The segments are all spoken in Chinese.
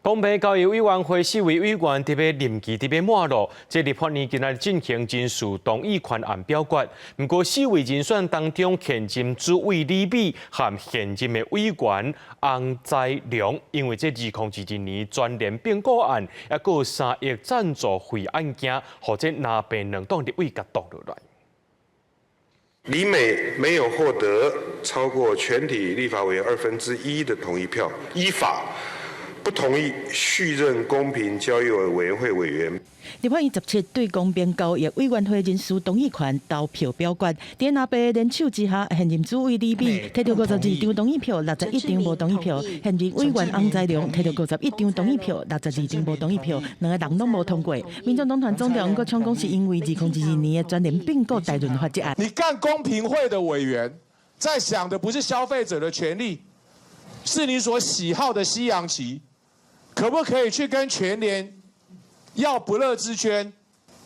公平交易委员会4位委员特别任期特别满落，这立法院今仔进行人事动议权案表决。不过4位人选当中，现任主委李美和现任的委员洪在良，因为这2021年专联并购案，也有3亿赞助费案件，或者拿被两党立委甲挡落来。李美没有获得超过全体立法委员1/2的同意票，依法不同意续任公平交易委员会委员。立法院17对公平交易委员会人事动议权投票表决，在拿被联手之下，现任主委李美摕到52张同意票，61张无同意票；现任委员洪在良摕到51张同意票，62张无同意票，两个人拢无通过。民众党团总调阁唱讲是因为2022年的专联并购大润发这案。你干公平会的委员，在想的不是消费者的权利，是你所喜好的西洋棋，可不可以去跟全联要不乐之捐？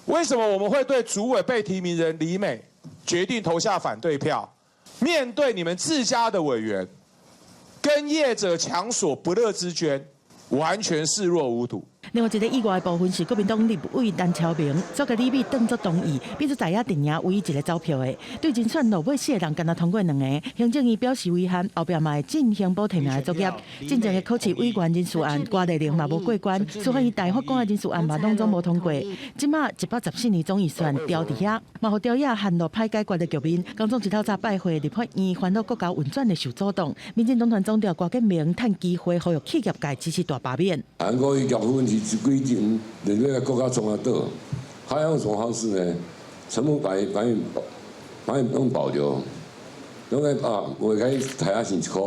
为什么我们会对主委被提名人李美决定投下反对票？面对你们自家的委员跟业者强索不乐之捐，完全视若无睹。另外一个意外的部分是国民党立委陈超明作个李美当作同意，变作在野阵营唯一一个走票的，对人选落尾4个人，敢若通过2个。行政院表示遗憾，后壁嘛会进行补提名的作业。真正的考试委员人事案，瓜地令嘛无过关，司法院大法官的人事案嘛当中无通过。即马114年总预算调伫遐，嘛互调野陷入歹解决的局面。刚总一透早拜会立法院，烦恼国家运转的受阻挡。民进党团总调郭建明趁机会呼吁企业界支持大罢免。韩国伊结婚是规定，人类国家从哪倒？还用什么方式呢？全部把弄保留。因为我开台下先1块，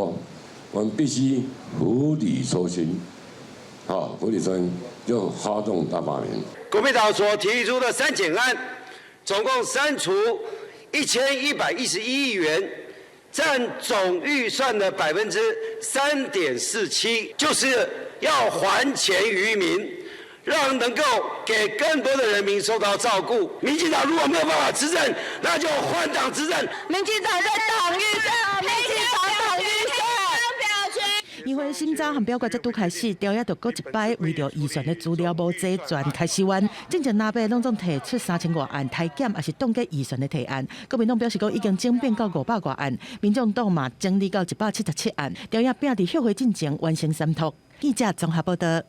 我们必须釜底抽薪。好，釜底抽薪就发动大罢免。国民党所提出的删减案，总共删除1111亿元，占总预算的3.47%，就是要还钱于民。让能够给更多的人民受到照顾。民进党如果没有办法执政，那就换党执政。民进党在党预算，民进党党预算。议会审查和表决才拄开始，调野就搁一摆为着预算的资料无齐全开始冤。正正那边拢总提出3000多案台检，也是冻结预算的提案。国民党表示讲已经整变到500多案，民众党嘛整理到177案，调野拼伫休会进前完成3读。记者综合报道。